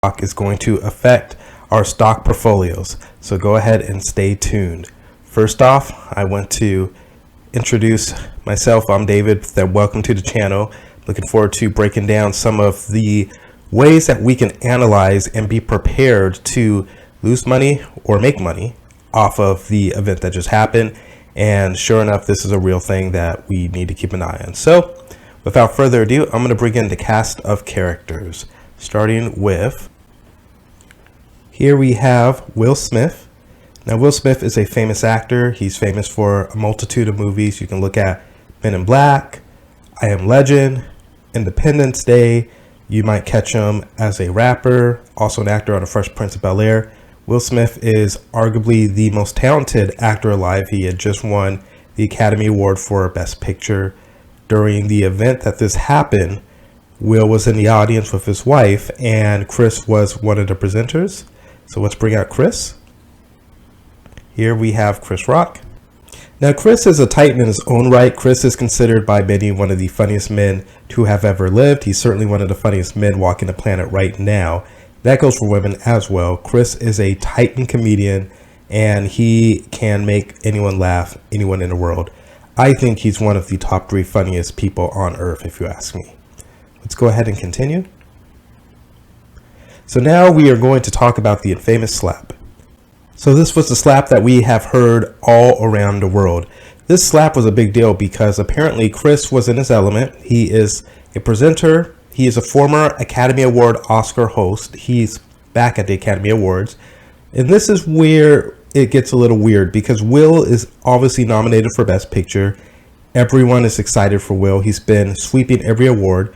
is going to affect our stock portfolios. So go ahead and stay tuned. First off, I want to introduce myself. I'm David. Welcome to the channel. Looking forward to breaking down some of the ways that we can analyze and be prepared to lose money or make money off of the event that just happened. And sure enough, this is a real thing that we need to keep an eye on. So without further ado, I'm going to bring in the cast of characters, starting with, here we have Will Smith. Now, Will Smith is a famous actor. He's famous for a multitude of movies. You can look at Men in Black, I Am Legend, Independence Day. You might catch him as a rapper, also an actor on The Fresh Prince of Bel-Air. Will Smith is arguably the most talented actor alive. He had just won the Academy Award for Best Picture. During the event that this happened, Will was in the audience with his wife, and Chris was one of the presenters. So let's bring out Chris. Here we have Chris Rock. Now, Chris is a titan in his own right. Chris is considered by many one of the funniest men to have ever lived. He's certainly one of the funniest men walking the planet right now. That goes for women as well. Chris is a titan comedian, and he can make anyone laugh, anyone in the world. I think he's one of the top 3 funniest people on earth, if you ask me. Let's go ahead and continue. So now we are going to talk about the infamous slap. So this was the slap that we have heard all around the world. This slap was a big deal because apparently Chris was in his element. He is a presenter. He is a former Academy Award Oscar host. He's back at the Academy Awards. And this is where it gets a little weird because Will is obviously nominated for Best Picture. Everyone is excited for Will. He's been sweeping every award.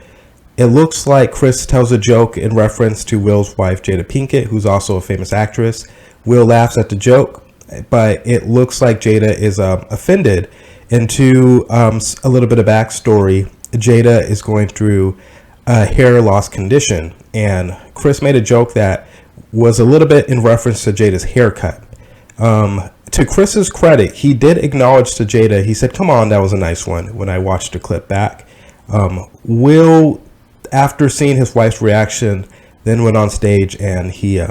It looks like Chris tells a joke in reference to Will's wife, Jada Pinkett, who's also a famous actress. Will laughs at the joke, but it looks like Jada is offended. And to a little bit of backstory, Jada is going through a hair loss condition, and Chris made a joke that was a little bit in reference to Jada's haircut. To Chris's credit, he did acknowledge to Jada. He said, "Come on, that was a nice one," when I watched the clip back. Will, after seeing his wife's reaction, then went on stage and he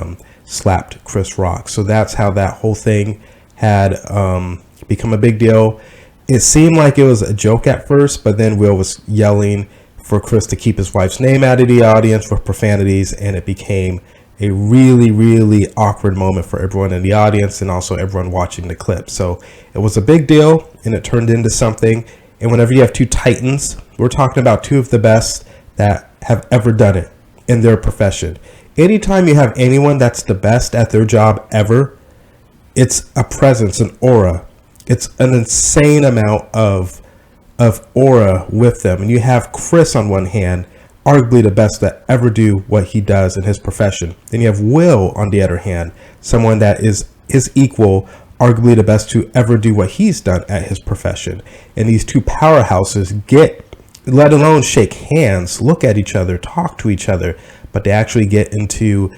slapped Chris Rock. So that's how that whole thing had become a big deal. It seemed like it was a joke at first, but then Will was yelling for Chris to keep his wife's name out of the audience for profanities, and it became a really, really awkward moment for everyone in the audience and also everyone watching the clip. So it was a big deal, and it turned into something. And whenever you have 2 titans, we're talking about 2 of the best that have ever done it in their profession. Anytime you have anyone that's the best at their job ever, it's a presence, an aura. It's an insane amount of aura with them. And you have Chris on one hand, arguably the best that ever do what he does in his profession. Then you have Will on the other hand, someone that is his equal, arguably the best to ever do what he's done at his profession. And these 2 powerhouses let alone shake hands, look at each other, talk to each other, but they actually get into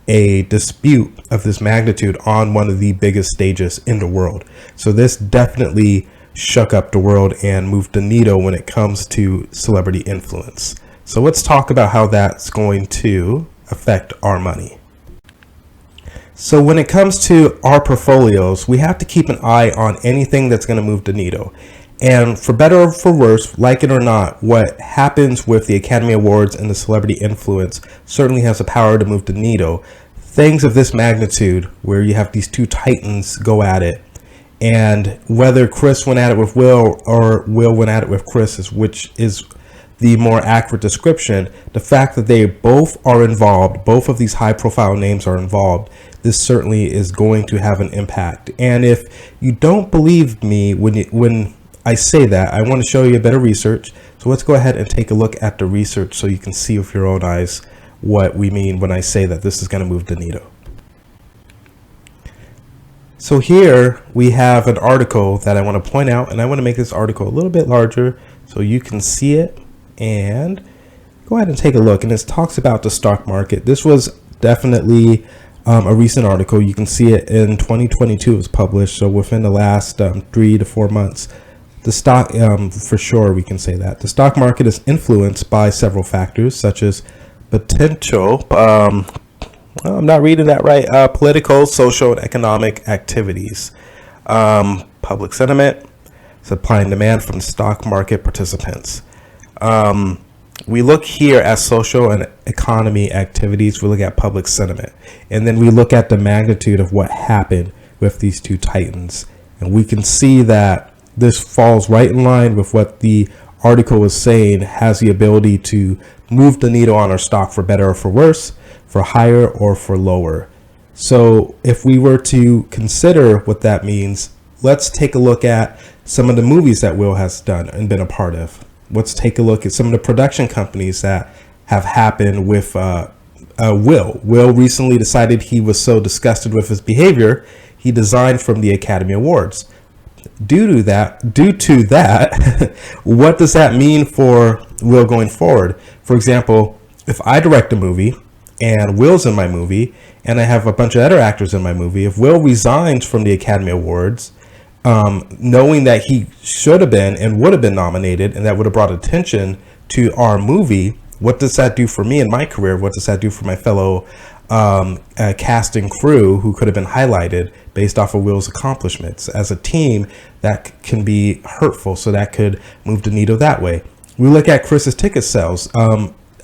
a dispute of this magnitude on one of the biggest stages in the world. So this definitely shook up the world and moved the needle when it comes to celebrity influence. So let's talk about how that's going to affect our money. So when it comes to our portfolios, we have to keep an eye on anything that's going to move the needle. And for better or for worse, like it or not, what happens with the Academy Awards and the celebrity influence certainly has the power to move the needle. Things of this magnitude, where you have these 2 titans go at it, and whether Chris went at it with Will or Will went at it with Chris, which is the more accurate description, the fact that they both are involved, both of these high-profile names are involved, this certainly is going to have an impact. And if you don't believe me when I say that, I want to show you a bit of research. So let's go ahead and take a look at the research so you can see with your own eyes what we mean when I say that this is going to move the needle. So here we have an article that I want to point out, and I want to make this article a little bit larger so you can see it, and go ahead and take a look. And it talks about the stock market. This was definitely a recent article. You can see it in 2022. It was published, so within the last 3 to 4 months. The stock, for sure, we can say that the stock market is influenced by several factors, such as potential Well, I'm not reading that right. Political, social, and economic activities. Public sentiment, supply and demand from stock market participants. We look here at social and economy activities. We look at public sentiment, and then we look at the magnitude of what happened with these two titans. And we can see that this falls right in line with what the article is saying, has the ability to move the needle on our stock for better or for worse, for higher or for lower. So if we were to consider what that means, let's take a look at some of the movies that Will has done and been a part of. Let's take a look at some of the production companies that have happened with Will. Will recently decided he was so disgusted with his behavior, he resigned from the Academy Awards. Due to that, what does that mean for Will going forward? For example, if I direct a movie and Will's in my movie and I have a bunch of other actors in my movie, if Will resigns from the Academy Awards, knowing that he should have been and would have been nominated and that would have brought attention to our movie, what does that do for me in my career? What does that do for my fellow cast and crew who could have been highlighted based off of Will's accomplishments? As a team, that can be hurtful, so that could move the needle that way. We look at Chris's ticket sales.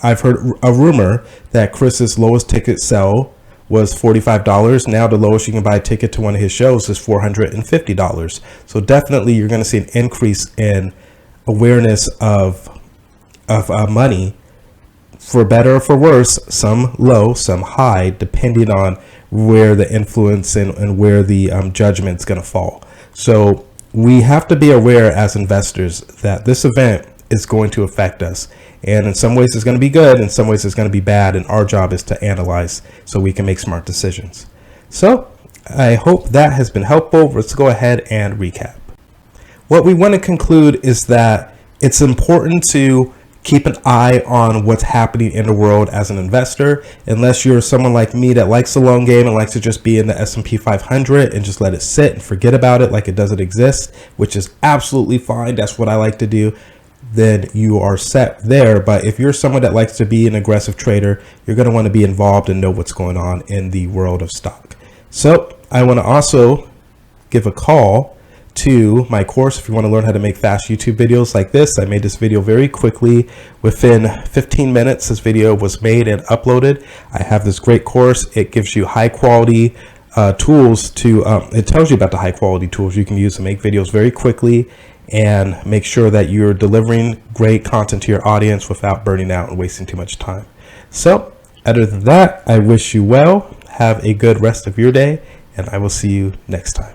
I've heard a rumor that Chris's lowest ticket sale was $45. Now the lowest you can buy a ticket to one of his shows is $450. So definitely you're going to see an increase in awareness of money, for better or for worse, some low, some high, depending on where the influence and where the judgment's going to fall. So we have to be aware as investors that this event is going to affect us. And in some ways it's going to be good, in some ways it's going to be bad, and our job is to analyze so we can make smart decisions. So I hope that has been helpful. Let's go ahead and recap. What we want to conclude is that it's important to keep an eye on what's happening in the world as an investor. Unless you're someone like me that likes the long game and likes to just be in the S&P 500 and just let it sit and forget about it like it doesn't exist, which is absolutely fine. That's what I like to do. Then you are set there. But if you're someone that likes to be an aggressive trader, you're going to want to be involved and know what's going on in the world of stock. So I want to also give a call to my course. If you want to learn how to make fast YouTube videos like this, I made this video very quickly. Within 15 minutes, this video was made and uploaded. I have this great course. It gives you high quality tools to, it tells you about the high quality tools you can use to make videos very quickly and make sure that you're delivering great content to your audience without burning out and wasting too much time. So other than that, I wish you well. Have a good rest of your day, and I will see you next time.